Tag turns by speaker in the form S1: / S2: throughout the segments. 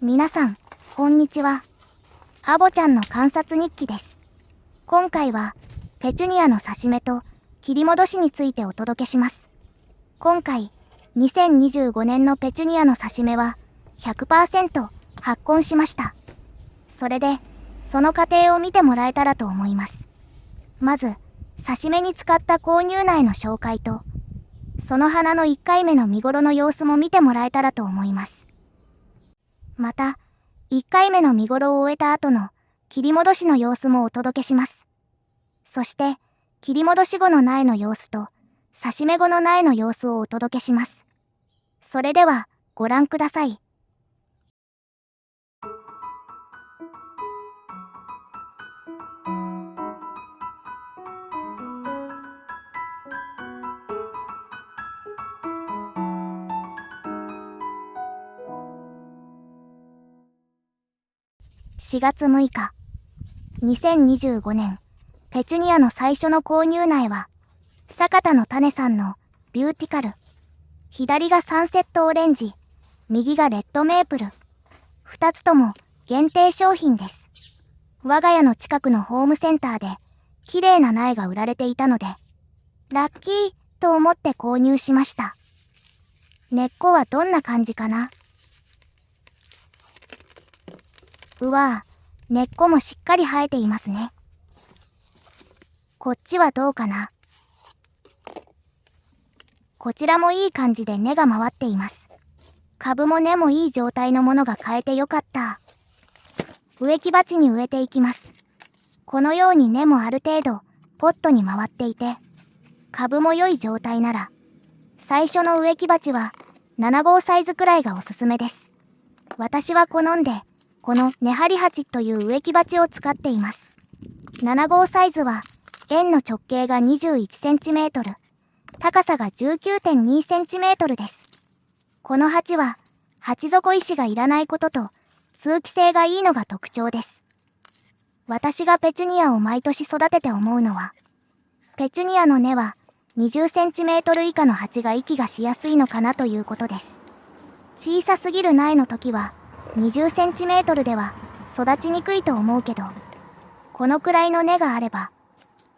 S1: 皆さん、こんにちは。アボちゃんの観察日記です。今回は、ペチュニアの刺し目と切り戻しについてお届けします。今回、2025年のペチュニアの刺し目は 100% 発根しました。それで、その過程を見てもらえたらと思います。まず、刺し目に使った購入苗の紹介と、その花の1回目の見頃の様子も見てもらえたらと思います。また、1回目の見頃を終えた後の切り戻しの様子もお届けします。そして、切り戻し後の苗の様子と、刺し目後の苗の様子をお届けします。それでは、ご覧ください。4月6日、2025年、ペチュニアの最初の購入苗は、坂田の種さんのビューティカル。左がサンセットオレンジ、右がレッドメープル。2つとも限定商品です。我が家の近くのホームセンターで、綺麗な苗が売られていたので、ラッキーと思って購入しました。根っこはどんな感じかな？うわぁ、根っこもしっかり生えていますね。こっちはどうかな？こちらもいい感じで根が回っています。株も根もいい状態のものが買えてよかった。植木鉢に植えていきます。このように根もある程度ポットに回っていて、株も良い状態なら、最初の植木鉢は7号サイズくらいがおすすめです。私は好んで、この根張り鉢という植木鉢を使っています。7号サイズは、円の直径が 21cm、高さが 19.2cm です。この鉢は、鉢底石がいらないことと、通気性がいいのが特徴です。私がペチュニアを毎年育てて思うのは、ペチュニアの根は 20cm 以下の鉢が息がしやすいのかなということです。小さすぎる苗の時は、20cm では育ちにくいと思うけど、このくらいの根があれば、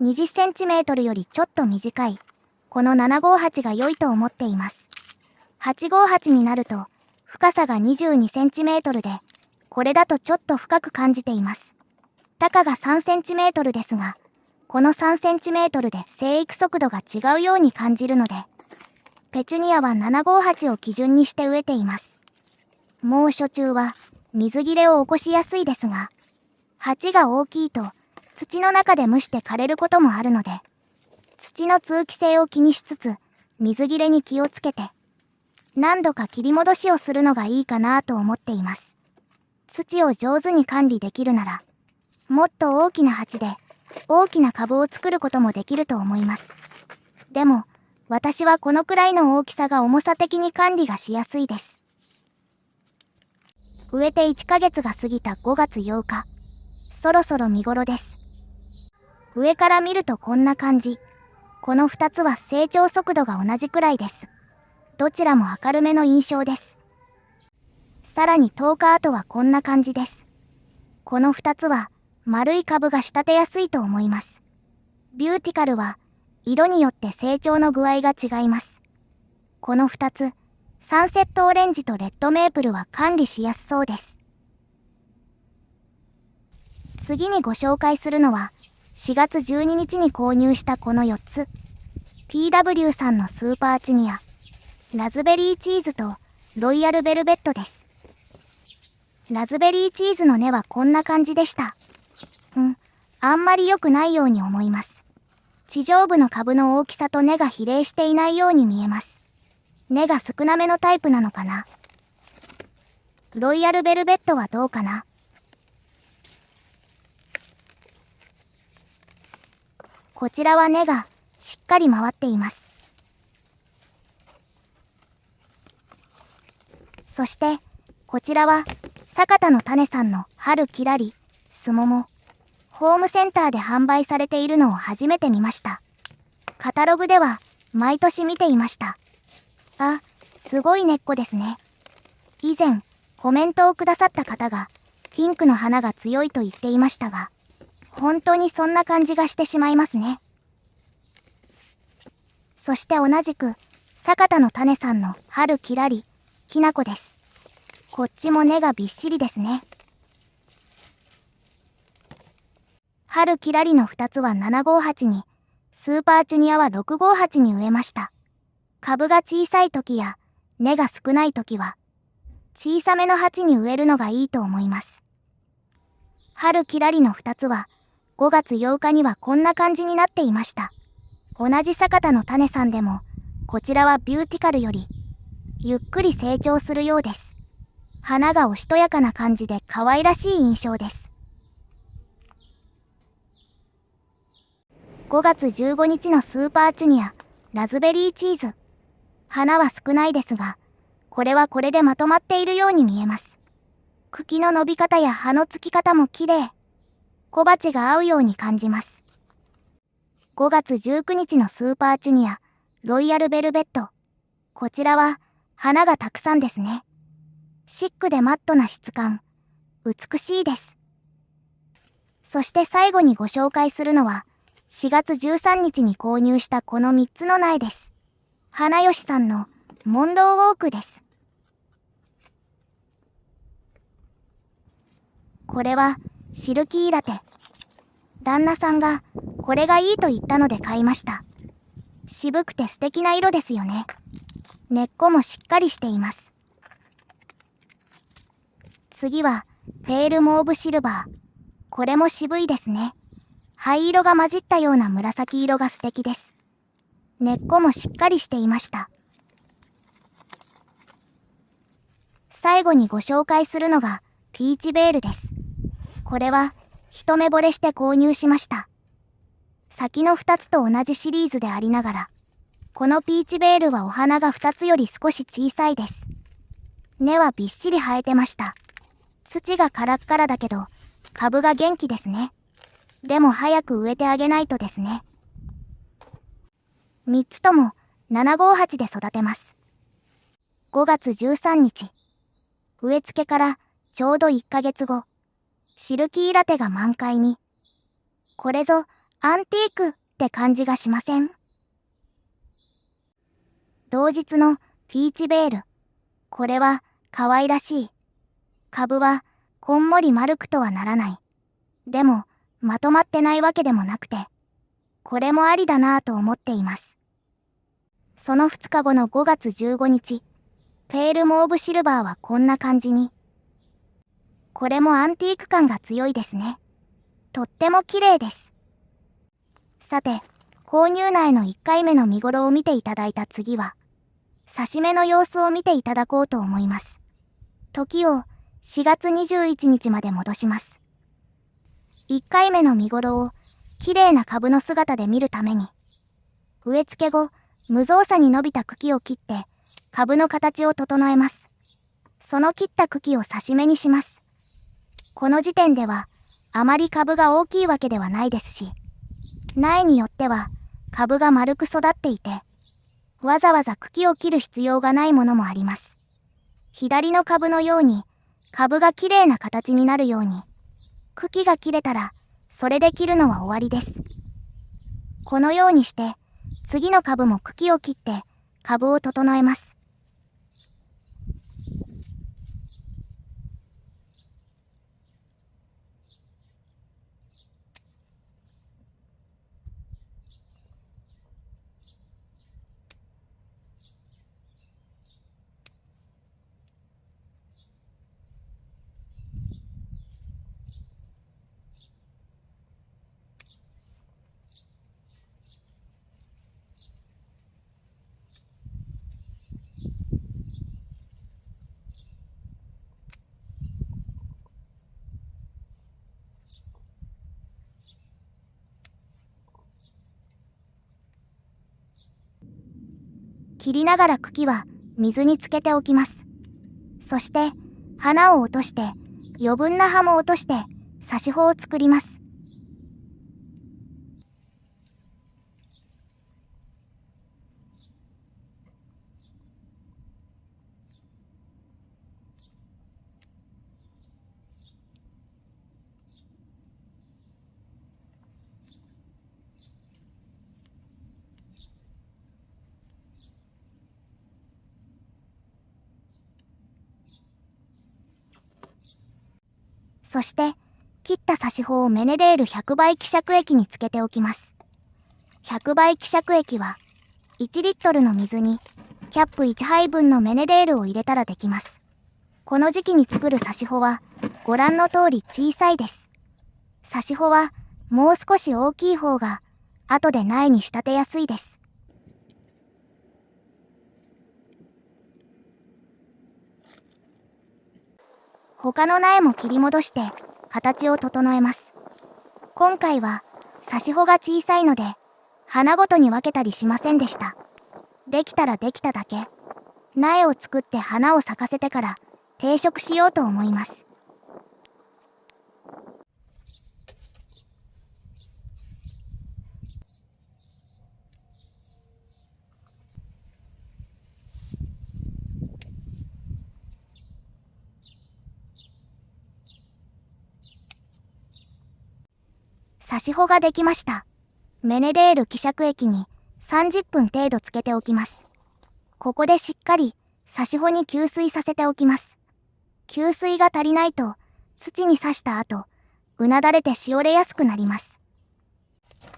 S1: 20cm よりちょっと短い、この7号鉢が良いと思っています。8号鉢になると、深さが 22cm で、これだとちょっと深く感じています。高が 3cm ですが、この 3cm で生育速度が違うように感じるので、ペチュニアは7号鉢を基準にして植えています。猛暑中は水切れを起こしやすいですが、鉢が大きいと土の中で蒸して枯れることもあるので、土の通気性を気にしつつ水切れに気をつけて、何度か切り戻しをするのがいいかなと思っています。土を上手に管理できるなら、もっと大きな鉢で大きな株を作ることもできると思います。でも、私はこのくらいの大きさが重さ的に管理がしやすいです。植えて1ヶ月が過ぎた5月8日。そろそろ見頃です。上から見るとこんな感じ。この2つは成長速度が同じくらいです。どちらも明るめの印象です。さらに10日後はこんな感じです。この2つは丸い株が仕立てやすいと思います。ビューティカルは色によって成長の具合が違います。この2つ、サンセットオレンジとレッドメープルは管理しやすそうです。次にご紹介するのは、4月12日に購入したこの4つ。PW さんのスーパーチュニア、ラズベリーチーズとロイヤルベルベットです。ラズベリーチーズの根はこんな感じでした。あんまり良くないように思います。地上部の株の大きさと根が比例していないように見えます。根が少なめのタイプなのかな。ロイヤルベルベットはどうかな。こちらは根がしっかり回っています。そして、こちらは坂田の種さんの春きらり、すもも。ホームセンターで販売されているのを初めて見ました。カタログでは毎年見ていました。あ、すごい根っこですね。以前、コメントをくださった方が、ピンクの花が強いと言っていましたが、本当にそんな感じがしてしまいますね。そして同じく、坂田の種さんの春きらり、きなこです。こっちも根がびっしりですね。春きらりの2つは758に、スーパーチュニアは658に植えました。株が小さい時や根が少ない時は、小さめの鉢に植えるのがいいと思います。春きらりの2つは、5月8日にはこんな感じになっていました。同じ坂田の種さんでも、こちらはビューティカルより、ゆっくり成長するようです。花がおしとやかな感じで可愛らしい印象です。5月15日のスーパーチュニア、ラズベリーチーズ。花は少ないですが、これはこれでまとまっているように見えます。茎の伸び方や葉のつき方も綺麗。小鉢が合うように感じます。5月19日のスーパーチュニア、ロイヤルベルベット。こちらは、花がたくさんですね。シックでマットな質感。美しいです。そして最後にご紹介するのは、4月13日に購入したこの3つの苗です。花吉さんのモンローウォークです。これはシルキーラテ。旦那さんがこれがいいと言ったので買いました。渋くて素敵な色ですよね。根っこもしっかりしています。次はペールモーブシルバー。これも渋いですね。灰色が混じったような紫色が素敵です。根っこもしっかりしていました。最後にご紹介するのがピーチベールです。これは一目惚れして購入しました。先の2つと同じシリーズでありながら、このピーチベールはお花が2つより少し小さいです。根はびっしり生えてました。土がカラッカラだけど、株が元気ですね。でも早く植えてあげないとですね。3つとも758で育てます。5月13日。植え付けからちょうど1ヶ月後、シルキーラテが満開に。これぞアンティークって感じがしません？同日のピーチベール。これは可愛らしい。株はこんもり丸くとはならない。でもまとまってないわけでもなくて、これもありだなぁと思っています。その2日後の5月15日、ペールモーブシルバーはこんな感じに。これもアンティーク感が強いですね。とっても綺麗です。さて、購入苗の1回目の見頃を見ていただいた次は、挿し目の様子を見ていただこうと思います。時を4月21日まで戻します。1回目の見頃を綺麗な株の姿で見るために、植え付け後、無造作に伸びた茎を切って株の形を整えます。その切った茎を挿し目にします。この時点ではあまり株が大きいわけではないですし、苗によっては株が丸く育っていて、わざわざ茎を切る必要がないものもあります。左の株のように株が綺麗な形になるように、茎が切れたらそれで切るのは終わりです。このようにして次の株も茎を切って株を整えます。切りながら茎は水につけておきます。そして花を落として余分な葉も落として挿し穂を作ります。そして、切った刺し穂をメネデール100倍希釈液につけておきます。100倍希釈液は、1リットルの水に、キャップ1杯分のメネデールを入れたらできます。この時期に作る刺し穂は、ご覧の通り小さいです。刺し穂は、もう少し大きい方が、後で苗に仕立てやすいです。他の苗も切り戻して、形を整えます。今回は、刺し穂が小さいので、花ごとに分けたりしませんでした。できたらできただけ、苗を作って花を咲かせてから定植しようと思います。刺し穂ができました。メネデール希釈液に30分程度つけておきます。ここでしっかり刺し穂に吸水させておきます。吸水が足りないと土に刺した後、うなだれてしおれやすくなります。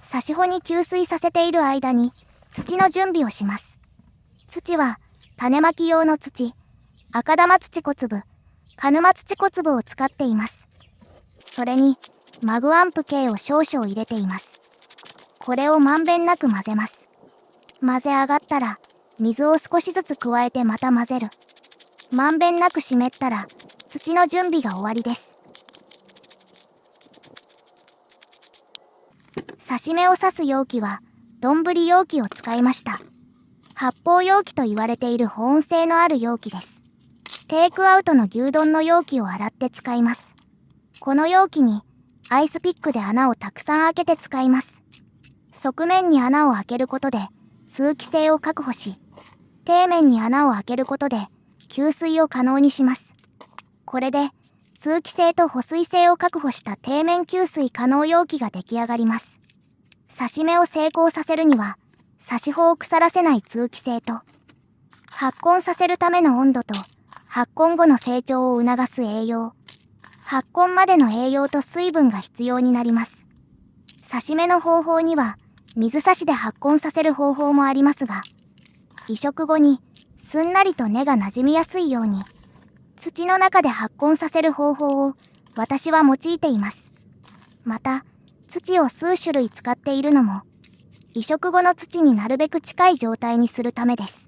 S1: 刺し穂に吸水させている間に土の準備をします。土は種まき用の土、赤玉土小粒、鹿沼土小粒を使っています。それにマグアンプ系を少々入れています。これをまんべんなく混ぜます。混ぜ上がったら水を少しずつ加えてまた混ぜる。まんべんなく湿ったら土の準備が終わりです。刺し目を刺す容器は丼容器を使いました。発泡容器と言われている保温性のある容器です。テイクアウトの牛丼の容器を洗って使います。この容器にアイスピックで穴をたくさん開けて使います。側面に穴を開けることで通気性を確保し、底面に穴を開けることで吸水を可能にします。これで通気性と保水性を確保した底面吸水可能容器が出来上がります。刺し目を成功させるには、刺し穂を腐らせない通気性と、発根させるための温度と、発根後の成長を促す栄養、発根までの栄養と水分が必要になります。刺し目の方法には、水差しで発根させる方法もありますが、移植後にすんなりと根が馴染みやすいように、土の中で発根させる方法を私は用いています。また、土を数種類使っているのも、移植後の土になるべく近い状態にするためです。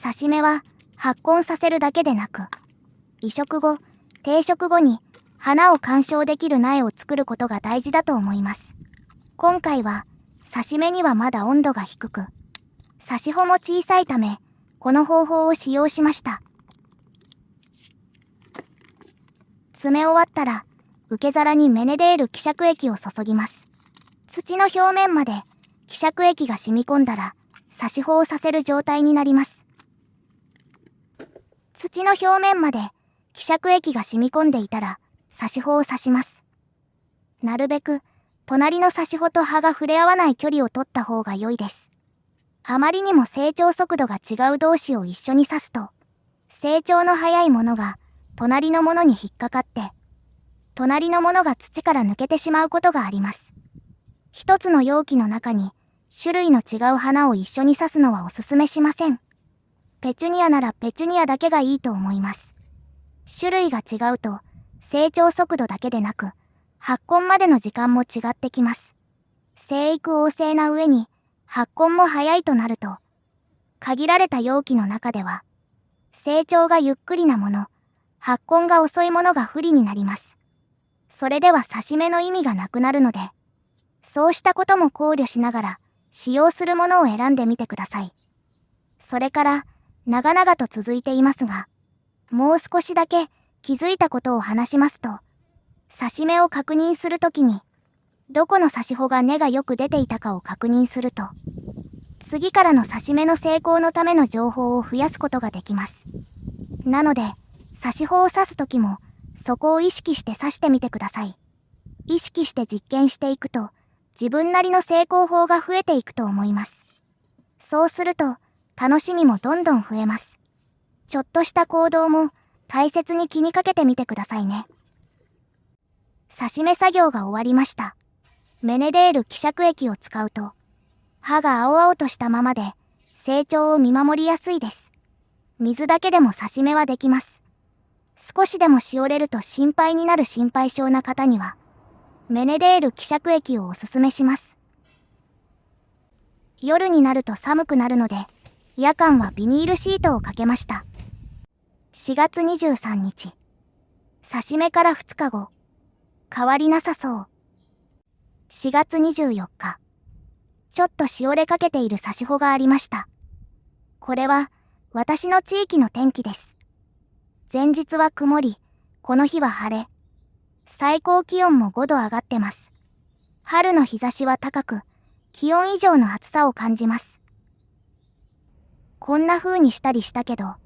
S1: 刺し目は発根させるだけでなく、移植後、定植後に花を観賞できる苗を作ることが大事だと思います。今回は、刺し目にはまだ温度が低く、刺し穂も小さいため、この方法を使用しました。詰め終わったら、受け皿にメネデール希釈液を注ぎます。土の表面まで希釈液が染み込んだら、刺し穂をさせる状態になります。土の表面まで希釈液が染み込んでいたら、刺し穂を刺します。なるべく、隣の刺し穂と葉が触れ合わない距離を取った方が良いです。あまりにも成長速度が違う同士を一緒に刺すと、成長の早いものが隣のものに引っかかって、隣のものが土から抜けてしまうことがあります。一つの容器の中に種類の違う花を一緒に刺すのはおすすめしません。ペチュニアならペチュニアだけがいいと思います。種類が違うと成長速度だけでなく発根までの時間も違ってきます。生育旺盛な上に発根も早いとなると、限られた容器の中では成長がゆっくりなもの、発根が遅いものが不利になります。それでは刺し目の意味がなくなるので、そうしたことも考慮しながら使用するものを選んでみてください。それから長々と続いていますが、もう少しだけ気づいたことを話しますと、刺し目を確認するときに、どこの刺し穂が根がよく出ていたかを確認すると、次からの刺し目の成功のための情報を増やすことができます。なので、刺し穂を刺すときも、そこを意識して刺してみてください。意識して実験していくと、自分なりの成功法が増えていくと思います。そうすると、楽しみもどんどん増えます。ちょっとした行動も大切に気にかけてみてくださいね。刺し目作業が終わりました。メネデール希釈液を使うと、歯が青々としたままで成長を見守りやすいです。水だけでも刺し目はできます。少しでもしおれると心配になる心配性な方には、メネデール希釈液をおすすめします。夜になると寒くなるので、夜間はビニールシートをかけました。4月23日。刺し目から2日後。変わりなさそう。4月24日。ちょっとしおれかけている刺し穂がありました。これは私の地域の天気です。前日は曇り、この日は晴れ。最高気温も5度上がってます。春の日差しは高く、気温以上の暑さを感じます。こんな風にしたりしたけど、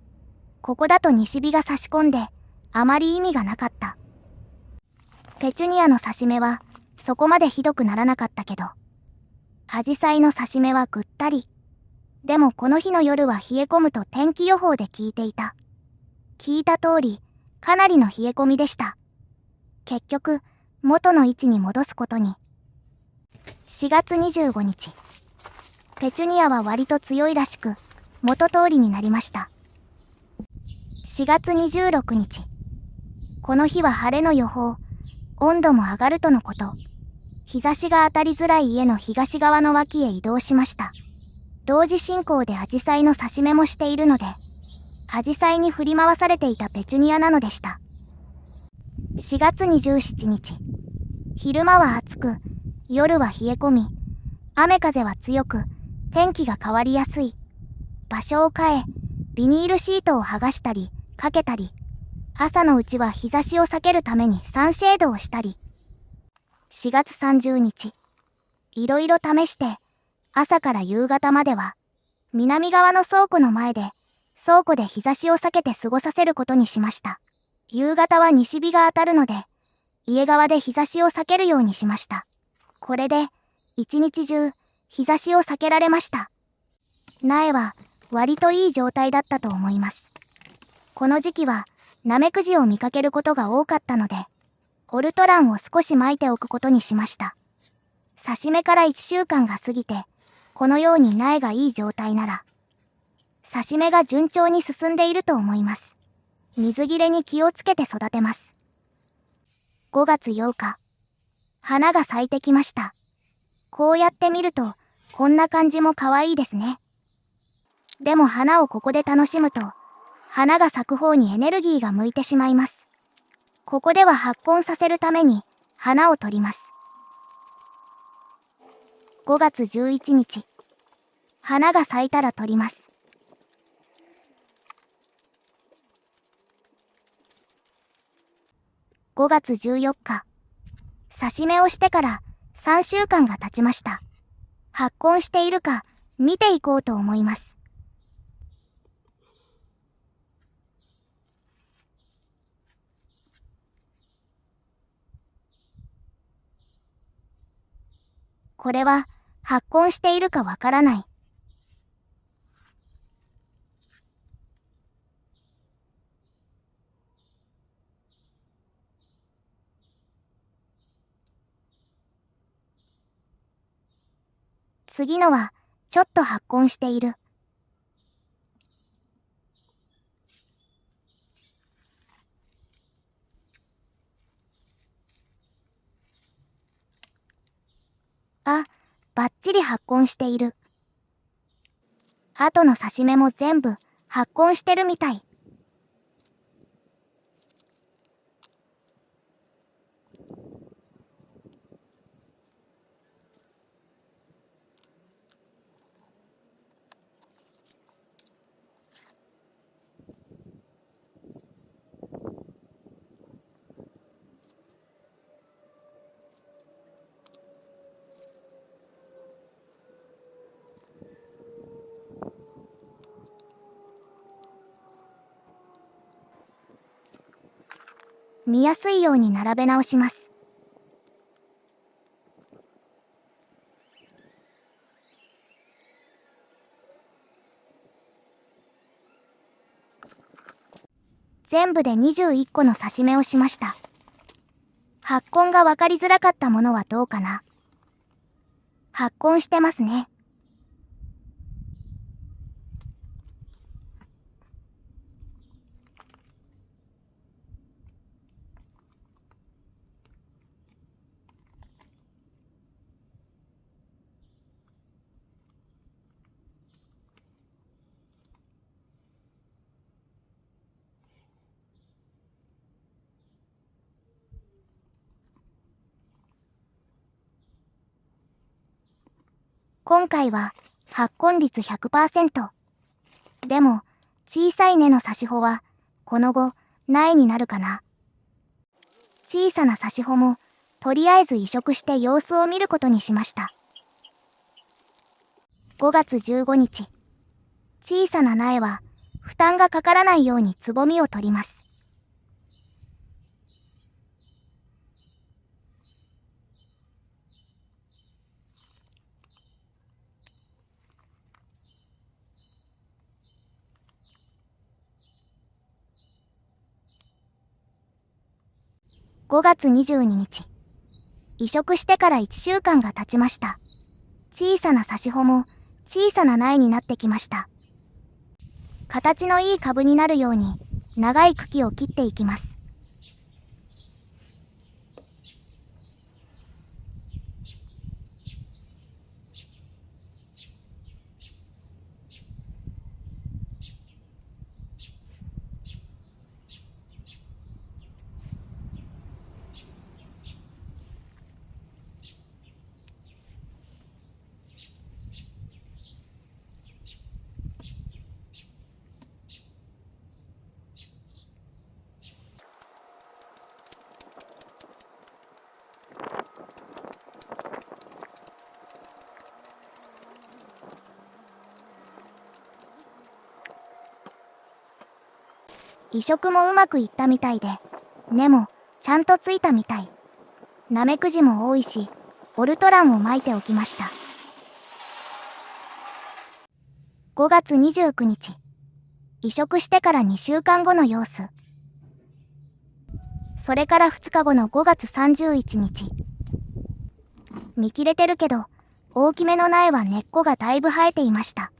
S1: ここだと西日が差し込んで、あまり意味がなかった。ペチュニアの刺し目は、そこまでひどくならなかったけど、アジサイの刺し目はぐったり。でもこの日の夜は冷え込むと天気予報で聞いていた。聞いた通り、かなりの冷え込みでした。結局、元の位置に戻すことに。4月25日。ペチュニアは割と強いらしく、元通りになりました。4月26日。この日は晴れの予報、温度も上がるとのこと。日差しが当たりづらい家の東側の脇へ移動しました。同時進行でアジサイの刺し目もしているので、アジサイに振り回されていたペチュニアなのでした。4月27日。昼間は暑く、夜は冷え込み、雨風は強く、天気が変わりやすい。場所を変え、ビニールシートを剥がしたり、かけたり、朝のうちは日差しを避けるためにサンシェードをしたり。4月30日。いろいろ試して、朝から夕方までは、南側の倉庫の前で、倉庫で日差しを避けて過ごさせることにしました。夕方は西日が当たるので、家側で日差しを避けるようにしました。これで、一日中、日差しを避けられました。苗は、割といい状態だったと思います。この時期は、ナメクジを見かけることが多かったので、オルトランを少し撒いておくことにしました。刺し目から1週間が過ぎて、このように苗がいい状態なら、刺し目が順調に進んでいると思います。水切れに気をつけて育てます。5月8日。花が咲いてきました。こうやって見ると、こんな感じも可愛いですね。でも花をここで楽しむと、花が咲く方にエネルギーが向いてしまいます。ここでは発根させるために、花を取ります。5月11日。花が咲いたら取ります。5月14日。刺し目をしてから3週間が経ちました。発根しているか見ていこうと思います。これは発根しているかわからない。次のはちょっと発根している。あ、バッチリ発根している。あとの刺し目も全部発根してるみたい。見やすいように並べ直します。全部で21個の刺し目をしました。発根がわかりづらかったものはどうかな。発根してますね。今回は発根率 100%。でも、小さい根の差し穂は、この後、苗になるかな。小さな差し穂も、とりあえず移植して様子を見ることにしました。5月15日。小さな苗は、負担がかからないようにつぼみを取ります。5月22日。移植してから1週間が経ちました。小さな差し穂も小さな苗になってきました。形のいい株になるように長い茎を切っていきます。移植もうまくいったみたいで、根もちゃんとついたみたい。ナメクジも多いし、オルトランを撒いておきました。5月29日。移植してから2週間後の様子。それから2日後の5月31日。見切れてるけど、大きめの苗は根っこがだいぶ生えていました。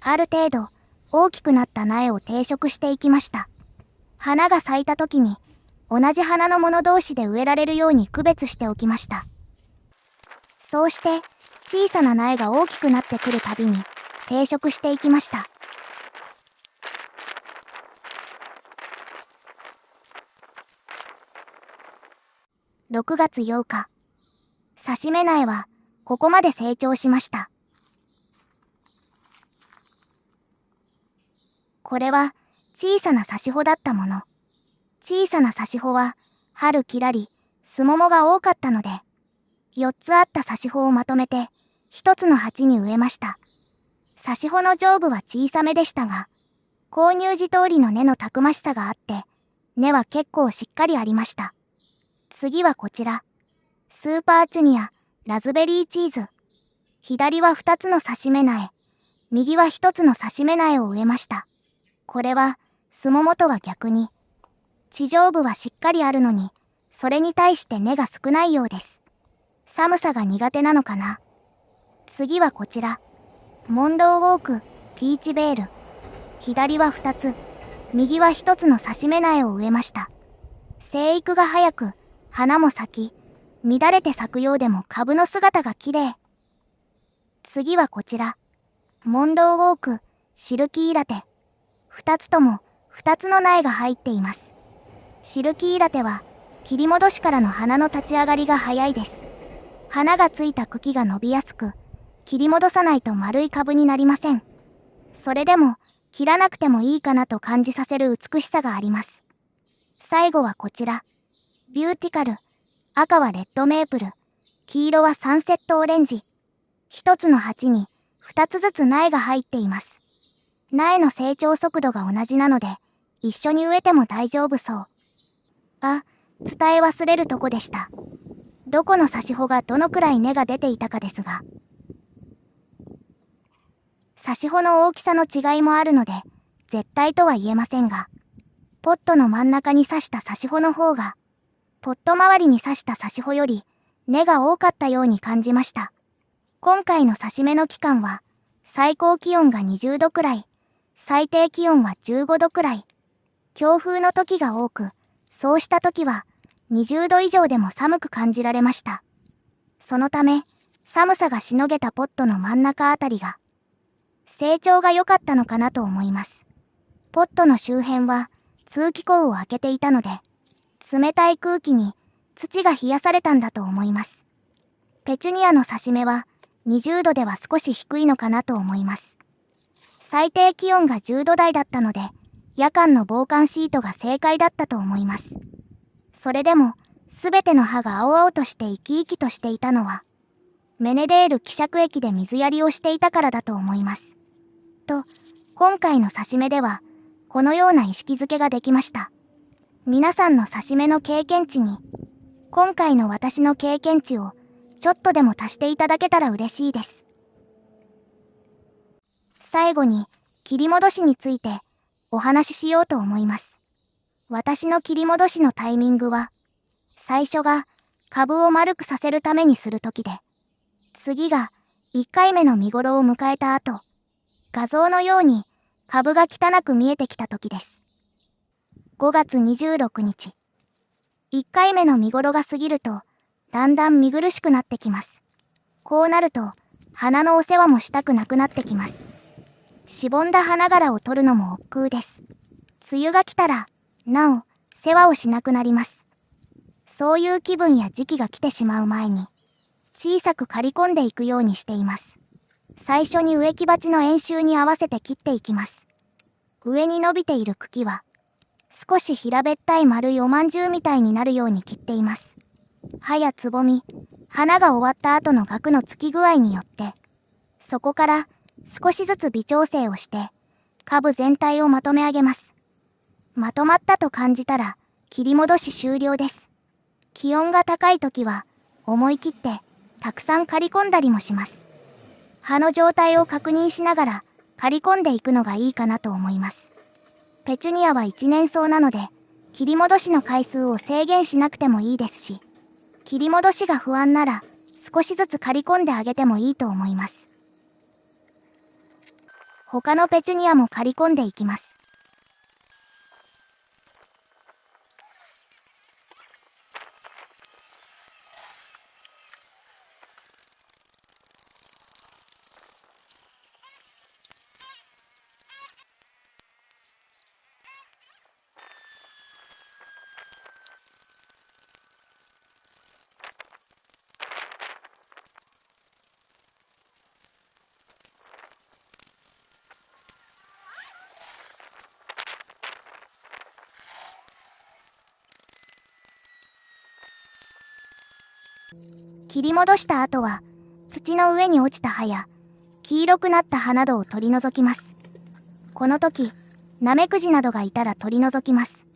S1: ある程度大きくなった苗を定植していきました。花が咲いた時に同じ花のもの同士で植えられるように区別しておきました。そうして小さな苗が大きくなってくるたびに定植していきました。6月8日、刺し目苗はここまで成長しました。これは小さな差し穂だったもの。小さな差し穂は春きらり、すももが多かったので、4つあった差し穂をまとめて1つの鉢に植えました。差し穂の上部は小さめでしたが、購入時通りの根のたくましさがあって、根は結構しっかりありました。次はこちら。スーパーチュニア、ラズベリーチーズ。左は2つの刺し目苗、右は1つの刺し目苗を植えました。これは、すももとは逆に、地上部はしっかりあるのに、それに対して根が少ないようです。寒さが苦手なのかな。次はこちら。モンローウォーク、ピーチベール。左は2つ、右は1つの刺し目苗を植えました。生育が早く、花も咲き、乱れて咲くようでも株の姿が綺麗。次はこちら。モンローウォーク、シルキーラテ。2つとも2つの苗が入っています。シルキーラテは切り戻しからの花の立ち上がりが早いです。花がついた茎が伸びやすく、切り戻さないと丸い株になりません。それでも切らなくてもいいかなと感じさせる美しさがあります。最後はこちら。ビューティカル。赤はレッドメープル。黄色はサンセットオレンジ。一つの鉢に2つずつ苗が入っています。苗の成長速度が同じなので、一緒に植えても大丈夫そう。あ、伝え忘れるとこでした。どこの差し穂がどのくらい根が出ていたかですが。刺し穂の大きさの違いもあるので、絶対とは言えませんが、ポットの真ん中に刺した刺し穂の方が、ポット周りに刺した刺し穂より根が多かったように感じました。今回の刺し目の期間は、最高気温が20度くらい、最低気温は15度くらい。強風の時が多く、そうした時は20度以上でも寒く感じられました。そのため、寒さがしのげたポットの真ん中あたりが、成長が良かったのかなと思います。ポットの周辺は通気口を開けていたので、冷たい空気に土が冷やされたんだと思います。ペチュニアの刺し目は20度では少し低いのかなと思います。最低気温が10度台だったので、夜間の防寒シートが正解だったと思います。それでも、すべての葉が青々として生き生きとしていたのは、メネデール希釈液で水やりをしていたからだと思います。と、今回の刺し目では、このような意識づけができました。皆さんの刺し目の経験値に、今回の私の経験値をちょっとでも足していただけたら嬉しいです。最後に、切り戻しについてお話ししようと思います。私の切り戻しのタイミングは、最初が株を丸くさせるためにするときで、次が1回目の見頃を迎えた後、画像のように株が汚く見えてきたときです。5月26日。1回目の見頃が過ぎると、だんだん見苦しくなってきます。こうなると、花のお世話もしたくなくなってきます。しぼんだ花柄を取るのも億劫です。梅雨が来たら、なお、世話をしなくなります。そういう気分や時期が来てしまう前に、小さく刈り込んでいくようにしています。最初に植木鉢の円周に合わせて切っていきます。上に伸びている茎は、少し平べったい丸いおまんじゅうみたいになるように切っています。葉やつぼみ、花が終わった後の萼のつき具合によって、そこから少しずつ微調整をして、株全体をまとめ上げます。まとまったと感じたら、切り戻し終了です。気温が高い時は、思い切って、たくさん刈り込んだりもします。葉の状態を確認しながら、刈り込んでいくのがいいかなと思います。ペチュニアは一年草なので、切り戻しの回数を制限しなくてもいいですし、切り戻しが不安なら、少しずつ刈り込んであげてもいいと思います。他のペチュニアも刈り込んでいきます。切り戻した後は、土の上に落ちた葉や、黄色くなった葉などを取り除きます。この時、ナメクジなどがいたら取り除きます。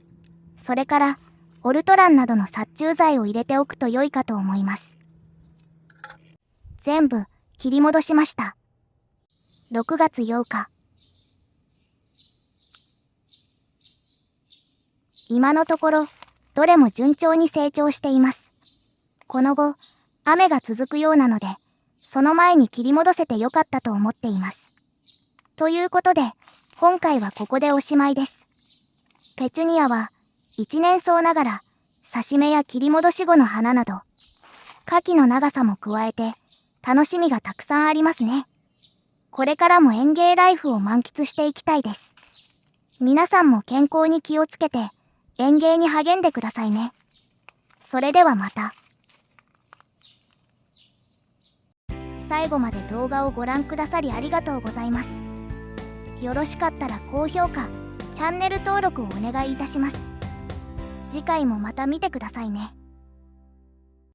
S1: それから、オルトランなどの殺虫剤を入れておくと良いかと思います。全部、切り戻しました。6月8日。今のところ、どれも順調に成長しています。この後、雨が続くようなので、その前に切り戻せてよかったと思っています。ということで、今回はここでおしまいです。ペチュニアは、一年草ながら、刺し目や切り戻し後の花など、花期の長さも加えて、楽しみがたくさんありますね。これからも園芸ライフを満喫していきたいです。皆さんも健康に気をつけて、園芸に励んでくださいね。それではまた。最後まで動画をご覧くださりありがとうございます。よろしかったら高評価、チャンネル登録をお願いいたします。次回もまた見てくださいね。